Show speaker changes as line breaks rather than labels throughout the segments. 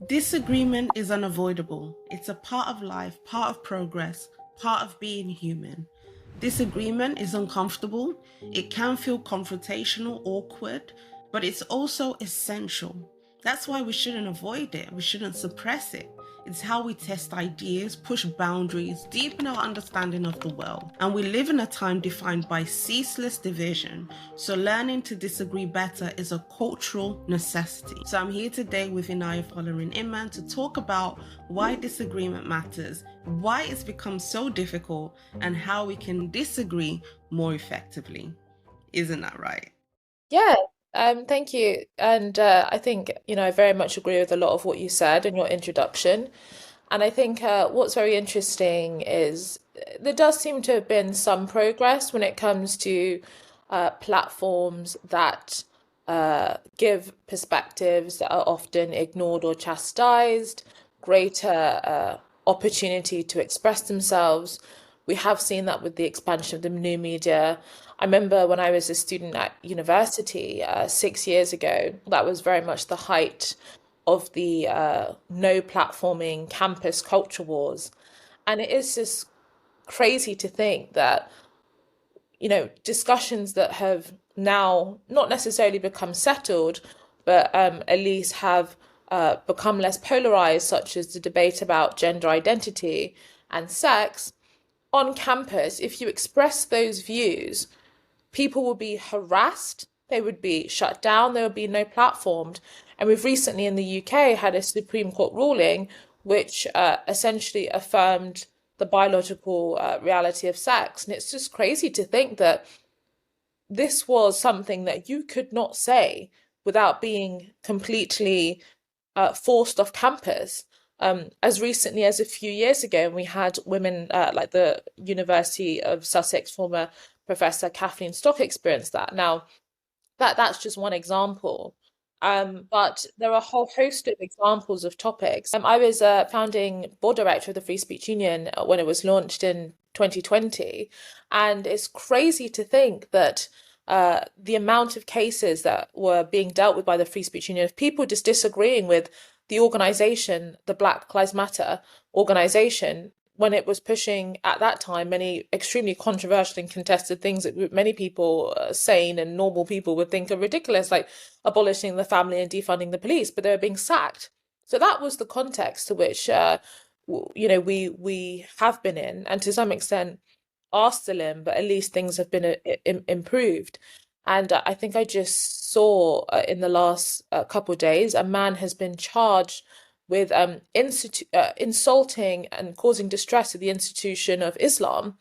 Disagreement is unavoidable. It's a part of life, part of progress, part of being human. Disagreement is uncomfortable. It can feel confrontational, awkward, but it's also essential. That's why we shouldn't avoid it. We shouldn't suppress it. It's how we test ideas, push boundaries, deepen our understanding of the world. And we live in a time defined by ceaseless division, so learning to disagree better is a cultural necessity. So I'm here today with Inaya Folarin Iman to talk about why disagreement matters, why it's become so difficult, and how we can disagree more effectively. Isn't that right?
Yeah, thank you. And I think, I very much agree with a lot of what you said in your introduction. And I think what's very interesting is there does seem to have been some progress when it comes to platforms that give perspectives that are often ignored or chastised, greater opportunity to express themselves. We have seen that with the expansion of the new media. I remember when I was a student at university 6 years ago, that was very much the height of the no platforming campus culture wars. And it is just crazy to think that, discussions that have now not necessarily become settled, but at least have become less polarized, such as the debate about gender identity and sex, on campus, if you express those views, people will be harassed, they would be shut down, there would be no platformed. And we've recently in the UK had a Supreme Court ruling which essentially affirmed the biological reality of sex. And it's just crazy to think that this was something that you could not say without being completely forced off campus. As recently as a few years ago, we had women like the University of Sussex former Professor Kathleen Stock experience that. Now, that's just one example. But there are a whole host of examples of topics. I was a founding board director of the Free Speech Union when it was launched in 2020, and it's crazy to think that the amount of cases that were being dealt with by the Free Speech Union of people just disagreeing with the organization, the Black Lives Matter organization, when it was pushing at that time many extremely controversial and contested things that many people, sane and normal people, would think are ridiculous, like abolishing the family and defunding the police, but they were being sacked. So that was the context to which, we have been in, and to some extent are still in, but at least things have been improved. And I think I just saw in the last couple of days, a man has been charged with insulting and causing distress to the institution of Islam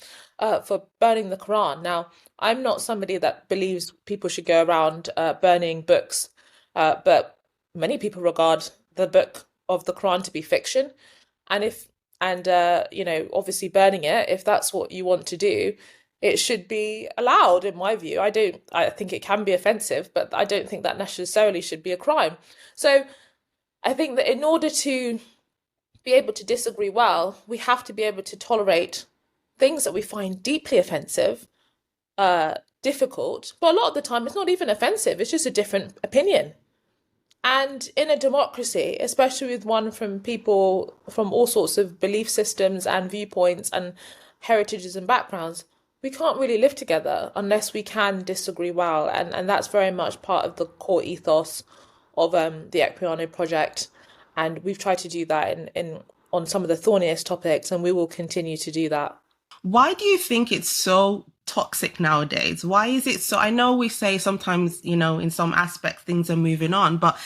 for burning the Quran. Now, I'm not somebody that believes people should go around burning books, but many people regard the book of the Quran to be fiction. And if and obviously burning it, if that's what you want to do, it should be allowed, in my view. I think it can be offensive, but I don't think that necessarily should be a crime. So I think that in order to be able to disagree well, we have to be able to tolerate things that we find deeply offensive, difficult, but a lot of the time it's not even offensive, it's just a different opinion. And in a democracy, especially with one from people from all sorts of belief systems and viewpoints and heritages and backgrounds, we can't really live together unless we can disagree well. And that's very much part of the core ethos of the Equiano Project. And we've tried to do that in on some of the thorniest topics, and we will continue to do that.
Why do you think it's so toxic nowadays? Why is it so? I know we say sometimes, in some aspects things are moving on, but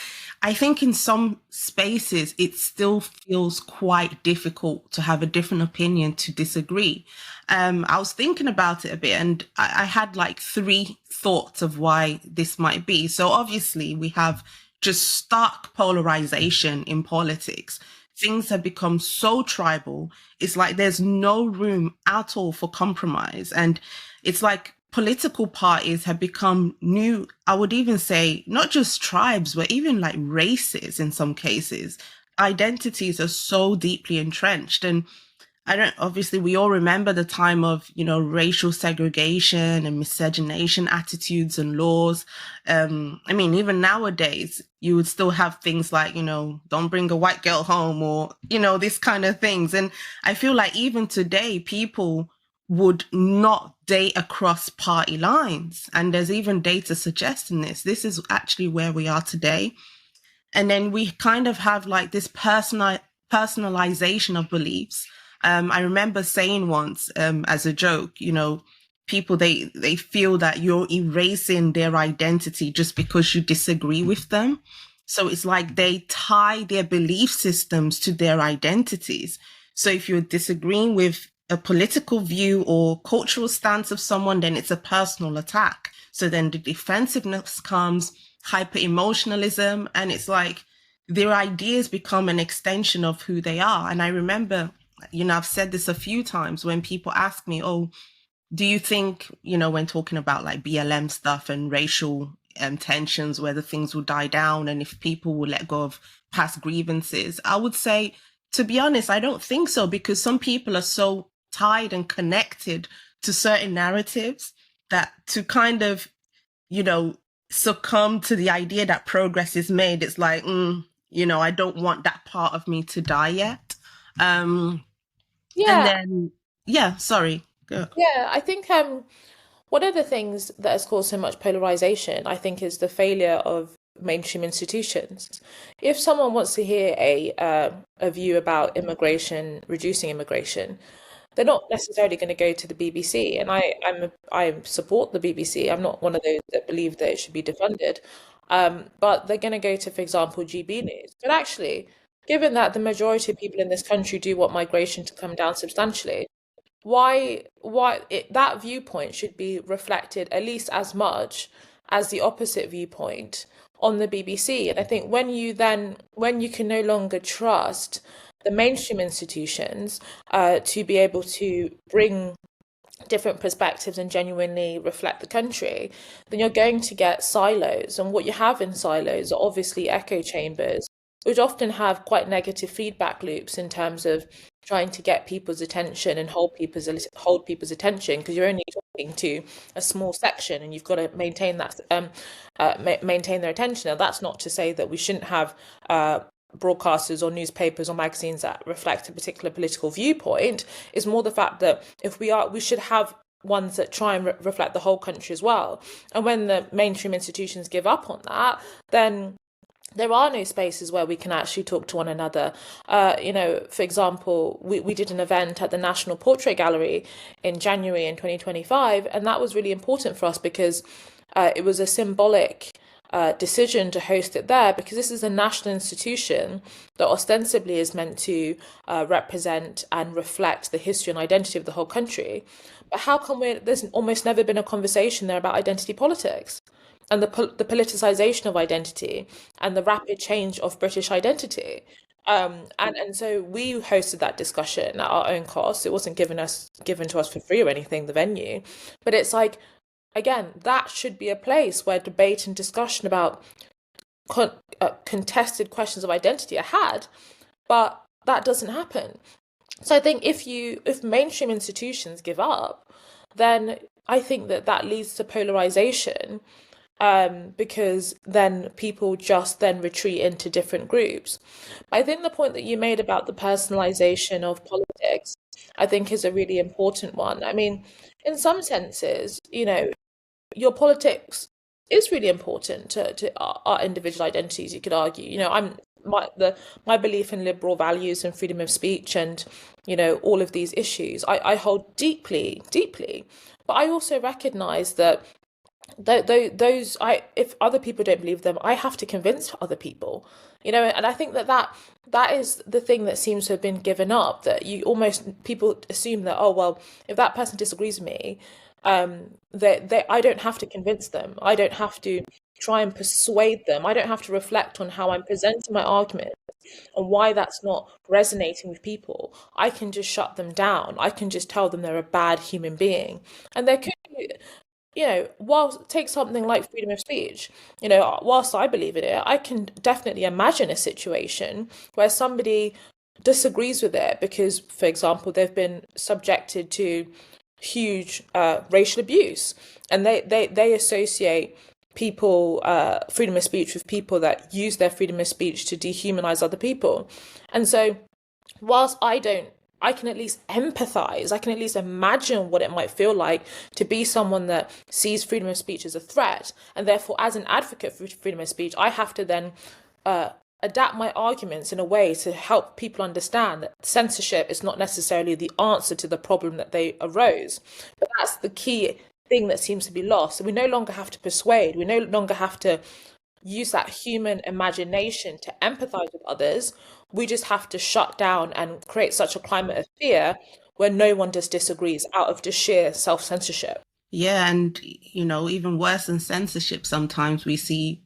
I think in some spaces it still feels quite difficult to have a different opinion, to disagree. I was thinking about it a bit and I had like three thoughts of why this might be. So obviously we have just stark polarization in politics. Things have become so tribal. It's like there's no room at all for compromise. And it's like political parties have become new, I would even say, not just tribes, but even like races in some cases. Identities are so deeply entrenched. And I don't, obviously we all remember the time of, racial segregation and miscegenation attitudes and laws. I mean, even nowadays, you would still have things like, don't bring a white girl home, or, these kind of things. And I feel like even today, people would not date across party lines. And there's even data suggesting this. This is actually where we are today. And then we kind of have like this personalization of beliefs. I remember saying once, as a joke, people, they feel that you're erasing their identity just because you disagree with them. So it's like they tie their belief systems to their identities. So if you're disagreeing with a political view or cultural stance of someone, then it's a personal attack. So then the defensiveness comes, hyper emotionalism, and it's like their ideas become an extension of who they are. And I remember, I've said this a few times when people ask me, oh, do you think, when talking about like BLM stuff and racial tensions, whether things will die down and if people will let go of past grievances, I would say, to be honest, I don't think so, because some people are so tied and connected to certain narratives that to kind of, succumb to the idea that progress is made, it's like, I don't want that part of me to die yet. And
Yeah,
then, yeah, sorry. Go.
yeah. I think one of the things that has caused so much polarization, I think, is the failure of mainstream institutions. If someone wants to hear a view about immigration, reducing immigration, they're not necessarily going to go to the BBC. And I support the BBC. I'm not one of those that believe that it should be defunded. But they're going to go to, for example, GB News. But actually, given that the majority of people in this country do want migration to come down substantially, that viewpoint should be reflected at least as much as the opposite viewpoint on the BBC. And I think when you can no longer trust the mainstream institutions to be able to bring different perspectives and genuinely reflect the country, then you're going to get silos. And what you have in silos are obviously echo chambers, which often have quite negative feedback loops in terms of trying to get people's attention and hold people's attention, because you're only talking to a small section and you've got to maintain that maintain their attention. Now, that's not to say that we shouldn't have broadcasters or newspapers or magazines that reflect a particular political viewpoint. Is more the fact that we should have ones that try and reflect the whole country as well. And when the mainstream institutions give up on that, then there are no spaces where we can actually talk to one another. For example, we did an event at the National Portrait Gallery in January in 2025, and that was really important for us because it was a symbolic decision to host it there, because this is a national institution that ostensibly is meant to represent and reflect the history and identity of the whole country. But how come there's almost never been a conversation there about identity politics and the politicization of identity and the rapid change of British identity? And so we hosted that discussion at our own cost. It wasn't given to us for free or anything, the venue. But it's like, again, that should be a place where debate and discussion about contested questions of identity are had, but that doesn't happen. So I think if mainstream institutions give up, then I think that leads to polarization, because then people just then retreat into different groups. But I think the point that you made about the personalization of politics, I think, is a really important one. I mean, in some senses, your politics is really important to our individual identities, you could argue. My belief in liberal values and freedom of speech and all of these issues, I hold deeply, deeply. But I also recognize that if other people don't believe them, I have to convince other people. And I think that is the thing that seems to have been given up, that people assume that, oh well, if that person disagrees with me, I don't have to convince them. I don't have to try and persuade them. I don't have to reflect on how I'm presenting my argument and why that's not resonating with people. I can just shut them down. I can just tell them they're a bad human being. And there could be, whilst take something like freedom of speech, whilst I believe in it, I can definitely imagine a situation where somebody disagrees with it because, for example, they've been subjected to huge racial abuse, and they associate people freedom of speech with people that use their freedom of speech to dehumanize other people. And so whilst I can at least empathize, I can at least imagine what it might feel like to be someone that sees freedom of speech as a threat. And therefore, as an advocate for freedom of speech, I have to then uh, adapt my arguments in a way to help people understand that censorship is not necessarily the answer to the problem that they arose. But that's the key thing that seems to be lost. So we no longer have to persuade, we no longer have to use that human imagination to empathize with others. We just have to shut down and create such a climate of fear where no one just disagrees out of just sheer self censorship.
Yeah, and even worse than censorship, sometimes we see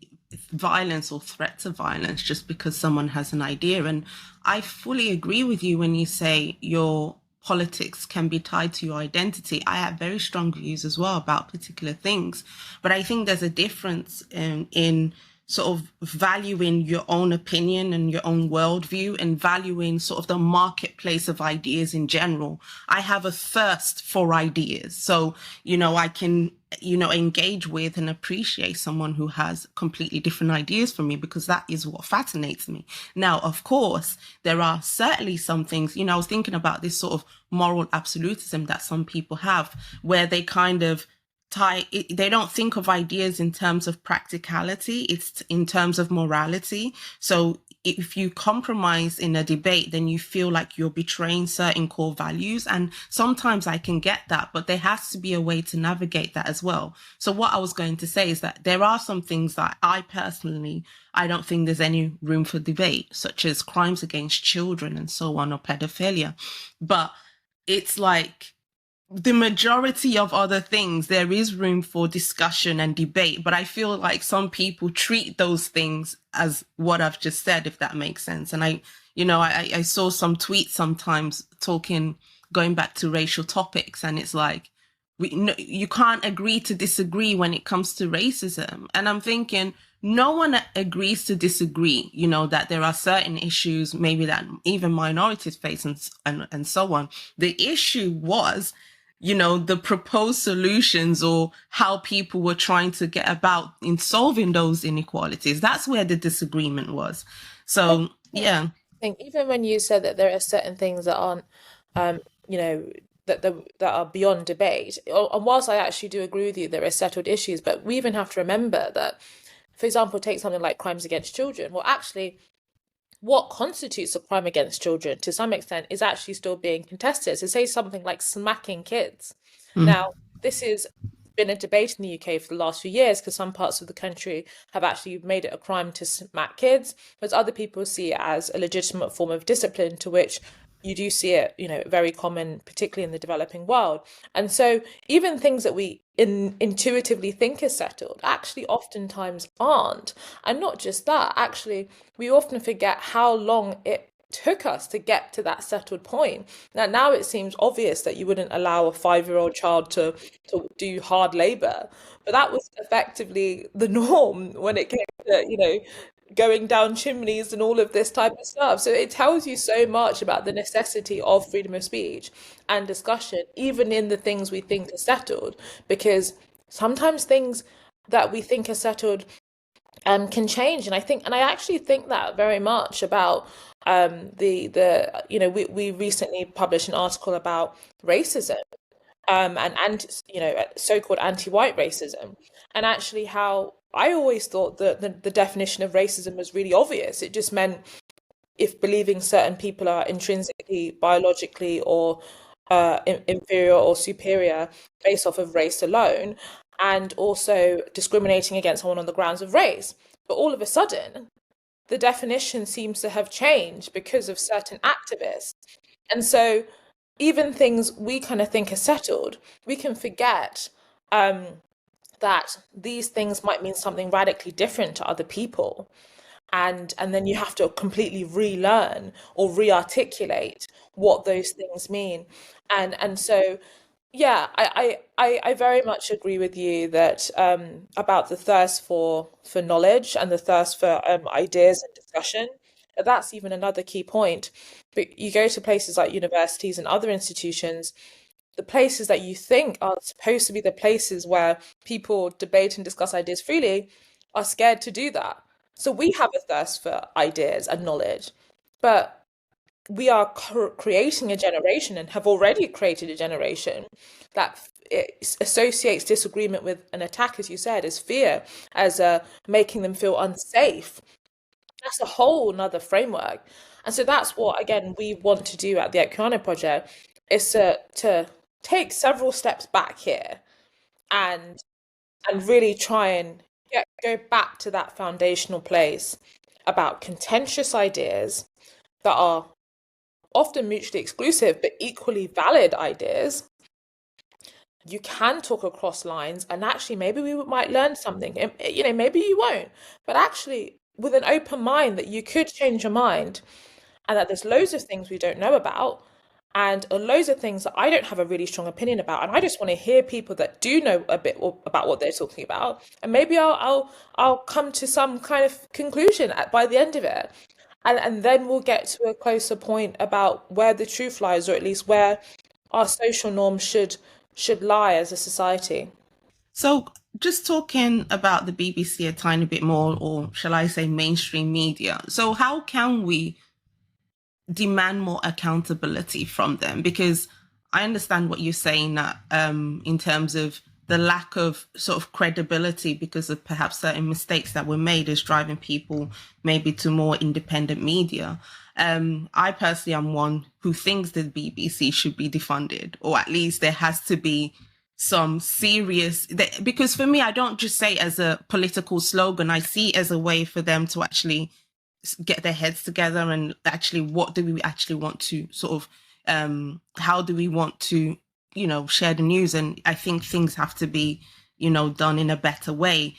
violence or threats of violence just because someone has an idea. And I fully agree with you when you say your politics can be tied to your identity. I have very strong views as well about particular things, but I think there's a difference in sort of valuing your own opinion and your own worldview and valuing sort of the marketplace of ideas in general. I have a thirst for ideas. So, I can, engage with and appreciate someone who has completely different ideas from me because that is what fascinates me. Now, of course, there are certainly some things, I was thinking about this sort of moral absolutism that some people have where they kind of they don't think of ideas in terms of practicality, it's in terms of morality. So if you compromise in a debate, then you feel like you're betraying certain core values. And sometimes I can get that, but there has to be a way to navigate that as well. So what I was going to say is that there are some things that I don't think there's any room for debate, such as crimes against children and so on, or pedophilia. But it's like, the majority of other things, there is room for discussion and debate, but I feel like some people treat those things as what I've just said, if that makes sense. And I saw some tweets sometimes going back to racial topics, and it's like, you can't agree to disagree when it comes to racism. And I'm thinking, no one agrees to disagree, that there are certain issues, maybe that even minorities face and so on. The issue was, the proposed solutions or how people were trying to get about in solving those inequalities. That's where the disagreement was. So, yeah.
I think even when you said that there are certain things that aren't, um, you know, that are beyond debate, and whilst I actually do agree with you, there are settled issues, but we even have to remember that, for example, take something like crimes against children. Well, actually, what constitutes a crime against children to some extent is actually still being contested. So, say something like smacking kids.
Mm.
Now, this has been a debate in the UK for the last few years because some parts of the country have actually made it a crime to smack kids, whereas other people see it as a legitimate form of discipline to which you do see it, very common, particularly in the developing world. And so even things that we intuitively think is settled actually oftentimes aren't. And not just that, actually, we often forget how long it took us to get to that settled point. Now it seems obvious that you wouldn't allow a 5-year-old child to do hard labor, but that was effectively the norm when it came to, going down chimneys and all of this type of stuff. So it tells you so much about the necessity of freedom of speech and discussion, even in the things we think are settled, because sometimes things that we think are settled can change. And I actually think that very much about we recently published an article about racism and so-called anti-white racism, and actually how I always thought that the definition of racism was really obvious. It just meant if believing certain people are intrinsically biologically or inferior or superior based off of race alone, and also discriminating against someone on the grounds of race. But all of a sudden, the definition seems to have changed because of certain activists. And so even things we kind of think are settled, we can forget that these things might mean something radically different to other people. And then you have to completely relearn or re-articulate what those things mean. And so yeah, I very much agree with you that about the thirst for knowledge and the thirst for ideas and discussion. that's even another key point. But you go to places like universities and other institutions, the places that you think are supposed to be the places where people debate and discuss ideas freely are scared to do that. So we have a thirst for ideas and knowledge, but we are creating a generation and have already created a generation that associates disagreement with an attack, as you said, as fear, as making them feel unsafe. That's a whole nother framework. And so that's what, again, we want to do at the Equiano Project, is to take several steps back here and really try and go back to that foundational place about contentious ideas that are often mutually exclusive but equally valid ideas. You can talk across lines, and actually maybe we might learn something. Maybe you won't, but actually with an open mind that you could change your mind, and that there's loads of things we don't know about, and loads of things that I don't have a really strong opinion about, and I just want to hear people that do know a bit about what they're talking about, and maybe I'll come to some kind of conclusion by the end of it, and then we'll get to a closer point about where the truth lies, or at least where our social norms should lie as a society.
So, just talking about the BBC a tiny bit more, or shall I say mainstream media. So, how can we demand more accountability from them? Because I understand what you're saying, that in terms of the lack of sort of credibility because of perhaps certain mistakes that were made is driving people maybe to more independent media. I personally am one who thinks the BBC should be defunded, or at least there has to be some serious, because for me, I don't just say it as a political slogan. I see it as a way for them to actually get their heads together and actually, what do we actually want to sort of, how do we want to, share the news? And I think things have to be, done in a better way,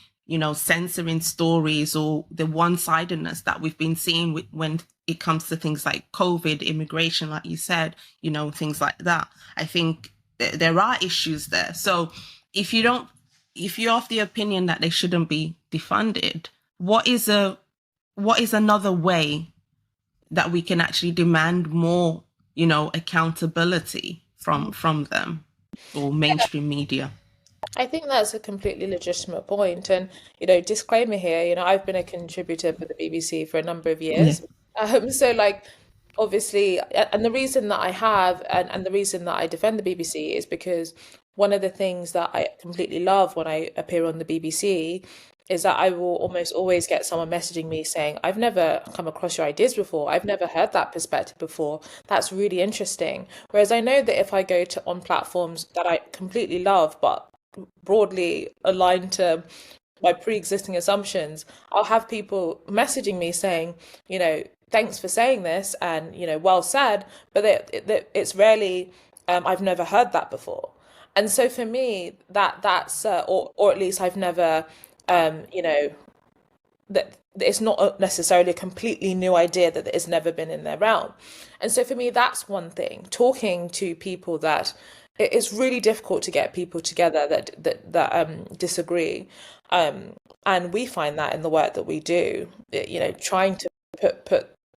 censoring stories or the one-sidedness that we've been seeing when it comes to things like COVID, immigration, like you said, things like that. I think there are issues there. So if you're of the opinion that they shouldn't be defunded, what is another way that we can actually demand more, accountability from them or mainstream media?
I think that's a completely legitimate point. And, disclaimer here, I've been a contributor for the BBC for a number of
Yeah.
years. So, like, obviously, and the reason that I have, and the reason that I defend the BBC is because one of the things that I completely love when I appear on the BBC is that I will almost always get someone messaging me saying, I've never come across your ideas before. I've never heard that perspective before. That's really interesting. Whereas I know that if I go to on platforms that I completely love, but broadly aligned to my pre-existing assumptions, I'll have people messaging me saying, thanks for saying this, and well said, but it's rarely, I've never heard that before. And so for me, that's or at least I've never, that it's not necessarily a completely new idea that it's never been in their realm. And so for me, that's one thing. Talking to people that it's really difficult to get people together that disagree, and we find that in the work that we do. Trying to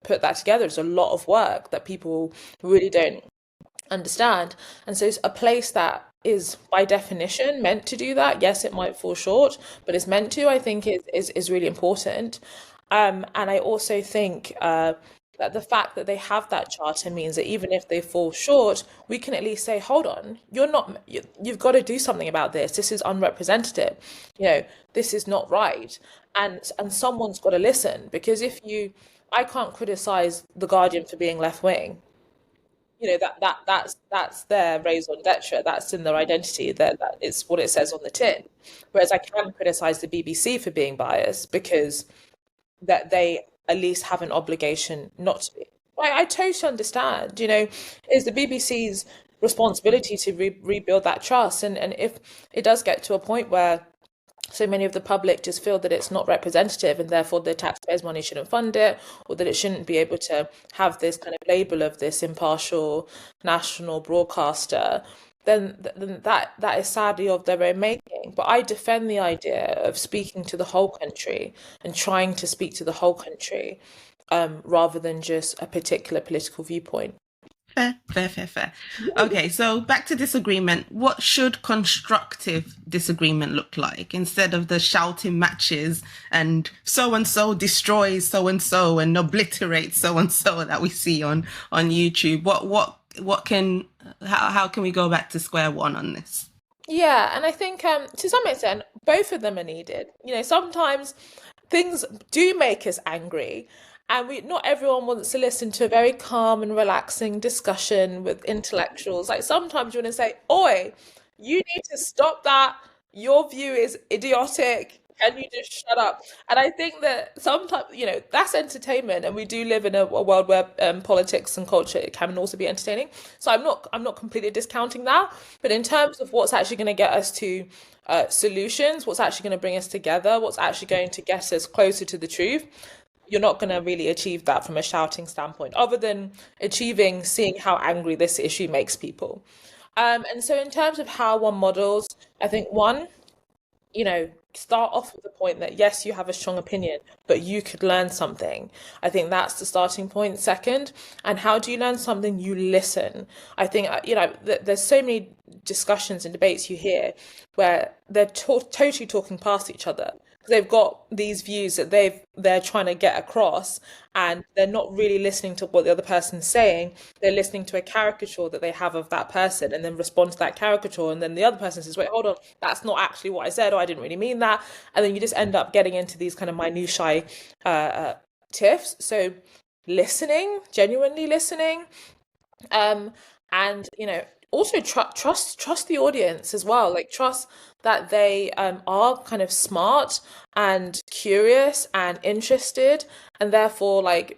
put that together is a lot of work that people really don't understand. And so it's a place that is by definition meant to do that. Yes, it might fall short, but it's meant to, I think is really important. And I also think that the fact that they have that charter means that even if they fall short, we can at least say, hold on, you've got to do something about this. This is unrepresentative. This is not right. And someone's got to listen, because I can't criticize The Guardian for being left wing. That's their raison d'etre. That's in their identity. That is what it says on the tin. Whereas I can criticize the BBC for being biased, because that they at least have an obligation not to be. I totally understand. It's the BBC's responsibility to rebuild that trust, and if it does get to a point where so many of the public just feel that it's not representative and therefore the taxpayers' money shouldn't fund it, or that it shouldn't be able to have this kind of label of this impartial national broadcaster, then that is sadly of their own making. But I defend the idea of speaking to the whole country and trying to speak to the whole country. rather than just a particular political viewpoint.
Fair. Okay, so back to disagreement. What should constructive disagreement look like instead of the shouting matches and so destroys so and obliterates so that we see on YouTube? What can how can we go back to square one on this?
Yeah, and I think to some extent both of them are needed. Sometimes things do make us angry, and we not everyone wants to listen to a very calm and relaxing discussion with intellectuals. Like sometimes you want to say, "Oi, you need to stop that. Your view is idiotic. Can you just shut up?" And I think that sometimes, that's entertainment, and we do live in a world where politics and culture can also be entertaining. So I'm not completely discounting that, but in terms of what's actually going to get us to solutions, what's actually going to bring us together, what's actually going to get us closer to the truth, you're not going to really achieve that from a shouting standpoint, other than achieving seeing how angry this issue makes people. And so, in terms of how one models, I think one, start off with the point that yes, you have a strong opinion, but you could learn something. I think that's the starting point. Second, and how do you learn something? You listen. I think, there's so many discussions and debates you hear where they're totally talking past each other. They've got these views that they're trying to get across, and they're not really listening to what the other person's saying. They're listening to a caricature that they have of that person and then respond to that caricature, and then the other person says, wait, hold on, that's not actually what I said, or I didn't really mean that. And then you just end up getting into these kind of minutiae tiffs. So listening, genuinely listening, and also trust the audience as well. Like trust that they are kind of smart and curious and interested, and therefore like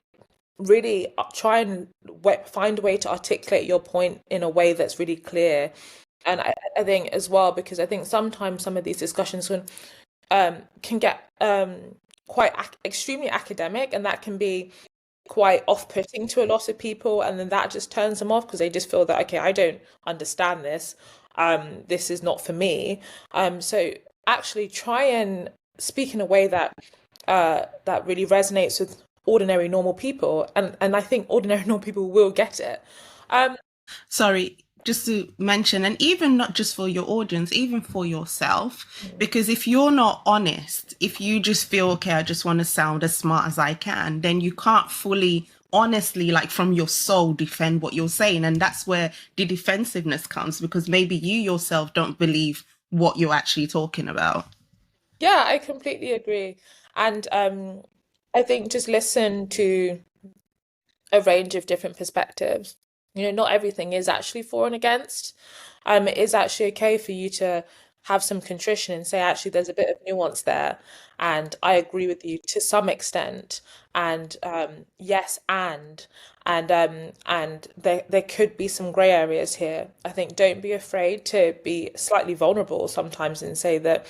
really try and find a way to articulate your point in a way that's really clear. And I think as well, because I think sometimes some of these discussions can get quite extremely academic, and that can be quite off-putting to a lot of people, and then that just turns them off because they just feel that, okay, I don't understand this, this is not for me. So actually try and speak in a way that that really resonates with ordinary normal people, and I think ordinary normal people will get it.
Sorry, just to mention, and even not just for your audience, even for yourself, because if you're not honest, if you just feel, okay, I just want to sound as smart as I can, then you can't fully, honestly, like from your soul, defend what you're saying. And that's where the defensiveness comes, because maybe you yourself don't believe what you're actually talking about.
Yeah, I completely agree. And I think just listen to a range of different perspectives. Not everything is actually for and against. It is actually okay for you to have some contrition and say, actually, there's a bit of nuance there, and I agree with you to some extent. And yes, and there could be some grey areas here. I think don't be afraid to be slightly vulnerable sometimes and say that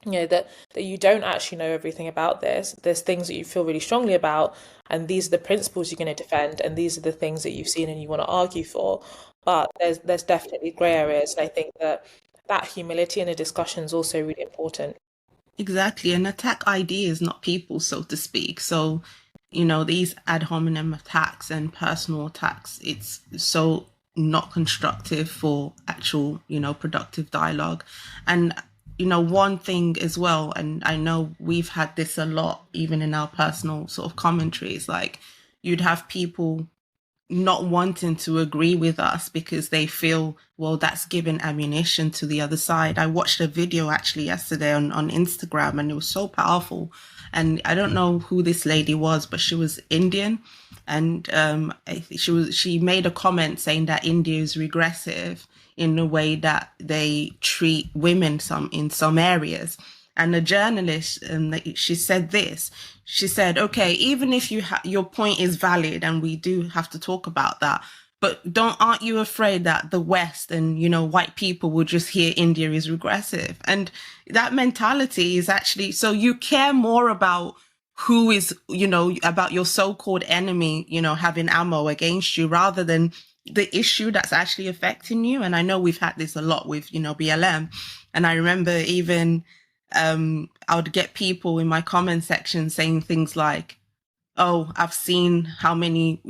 that you don't actually know everything about this. There's things that you feel really strongly about, and these are the principles you're going to defend, and these are the things that you've seen and you want to argue for. But there's definitely grey areas, and I think that humility in a discussion is also really important.
Exactly. And attack ideas, not people, so to speak. So, these ad hominem attacks and personal attacks, it's so not constructive for actual, productive dialogue. And, one thing as well, and I know we've had this a lot, even in our personal sort of commentaries, like you'd have people not wanting to agree with us because they feel, well, that's giving ammunition to the other side. I watched a video actually yesterday on Instagram, and it was so powerful. And I don't know who this lady was, but she was Indian. And she made a comment saying that India is regressive in the way that they treat women in some areas. And the journalist, she said this. She said, okay, even if your point is valid, and we do have to talk about that, but aren't you afraid that the West and, white people will just hear India is regressive? And that mentality is actually, so you care more about who is, about your so-called enemy, having ammo against you, rather than the issue that's actually affecting you. And I know we've had this a lot with, BLM. And I remember even, I would get people in my comment section saying things like, oh, I've seen how many,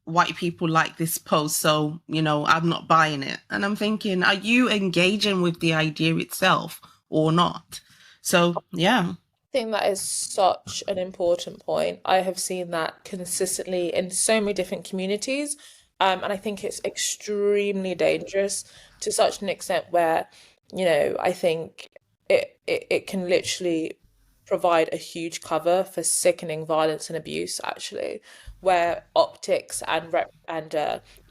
white people like this post, so, I'm not buying it. And I'm thinking, are you engaging with the idea itself or not? So, yeah.
Think that is such an important point. I have seen that consistently in so many different communities, and I think it's extremely dangerous to such an extent where, I think it can literally provide a huge cover for sickening violence and abuse, actually, where optics and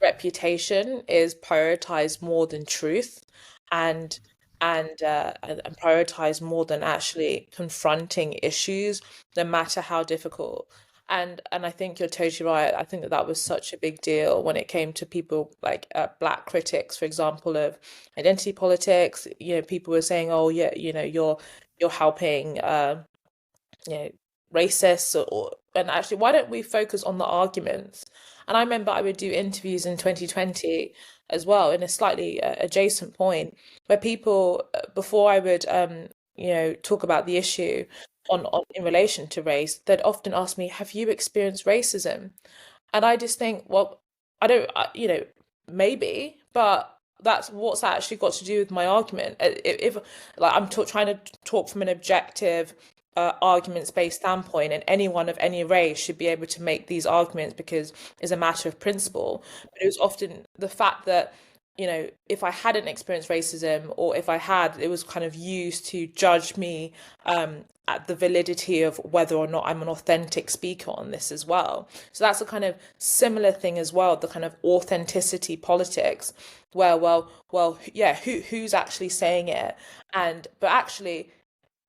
reputation is prioritized more than truth, and and prioritize more than actually confronting issues, no matter how difficult. And I think you're totally right. I think that that was such a big deal when it came to people like black critics, for example, of identity politics. People were saying, "Oh, yeah, you're helping." You know, racists and actually why don't we focus on the arguments? And I remember I would do interviews in 2020 as well in a slightly adjacent point where people before I would talk about the issue on in relation to race, they'd often ask me, have you experienced racism? And I just think, well, I don't, maybe, but that's what's that actually got to do with my argument. If like I'm trying to talk from an objective, arguments-based standpoint, and anyone of any race should be able to make these arguments because it's a matter of principle. But it was often the fact that, if I hadn't experienced racism or if I had, it was kind of used to judge me at the validity of whether or not I'm an authentic speaker on this as well. So that's a kind of similar thing as well, the kind of authenticity politics, where yeah, who's actually saying it? But actually,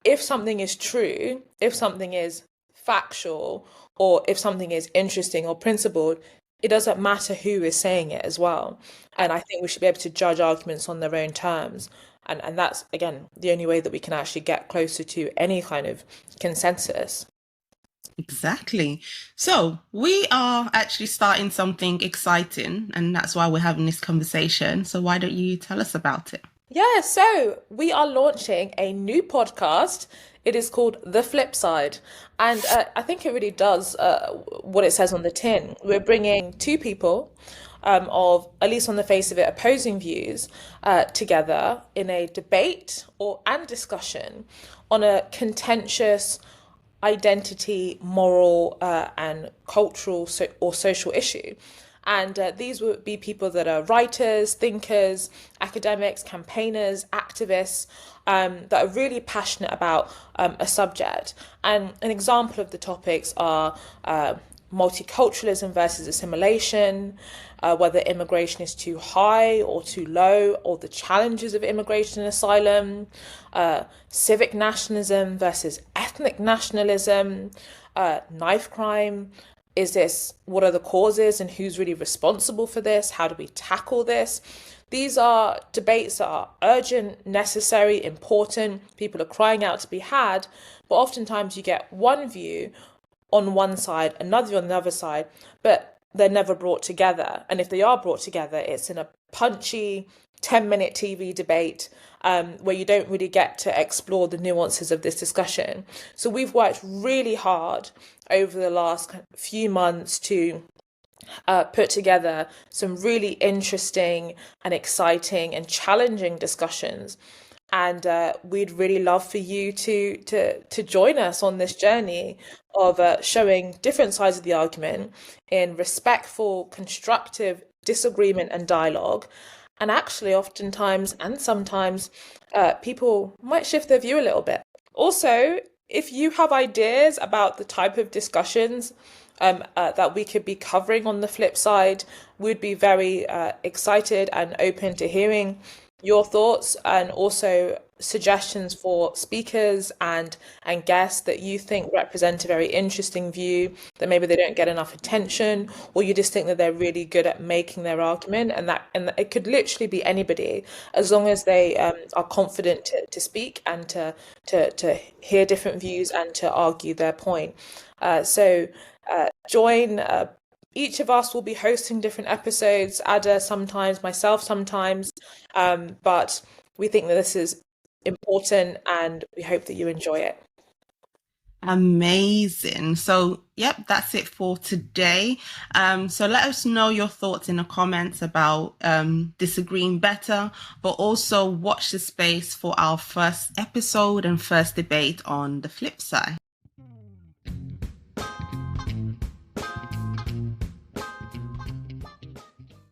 if something is true, if something is factual, or if something is interesting or principled, it doesn't matter who is saying it as well. And I think we should be able to judge arguments on their own terms. And that's, again, the only way that we can actually get closer to any kind of consensus.
Exactly. So we are actually starting something exciting, and that's why we're having this conversation. So why don't you tell us about it?
Yeah, so we are launching a new podcast. It is called The Flip Side. And I think it really does what it says on the tin. We're bringing two people of, at least on the face of it, opposing views together in a debate and discussion on a contentious identity, moral, and cultural or social issue. And these would be people that are writers, thinkers, academics, campaigners, activists that are really passionate about a subject. And an example of the topics are multiculturalism versus assimilation, whether immigration is too high or too low, or the challenges of immigration and asylum, civic nationalism versus ethnic nationalism, knife crime. What are the causes and who's really responsible for this? How do we tackle this? These are debates that are urgent, necessary, important. People are crying out to be had, but oftentimes you get one view on one side, another on the other side, but they're never brought together. And if they are brought together, it's in a punchy 10-minute TV debate where you don't really get to explore the nuances of this discussion. So we've worked really hard over the last few months to put together some really interesting and exciting and challenging discussions. And we'd really love for you to join us on this journey of showing different sides of the argument in respectful, constructive disagreement and dialogue. And actually, oftentimes and sometimes, people might shift their view a little bit. Also, if you have ideas about the type of discussions that we could be covering on the flip side, we'd be very excited and open to hearing your thoughts and also suggestions for speakers and guests that you think represent a very interesting view, that maybe they don't get enough attention, or you just think that they're really good at making their argument. And it could literally be anybody, as long as they are confident to speak and to hear different views and to argue their point. So join. Each of us will be hosting different episodes, Ada sometimes, myself sometimes, but we think that this is important and we hope that you enjoy it.
Amazing. So, yep, that's it for today. So let us know your thoughts in the comments about disagreeing better, but also watch the space for our first episode and first debate on the flip side.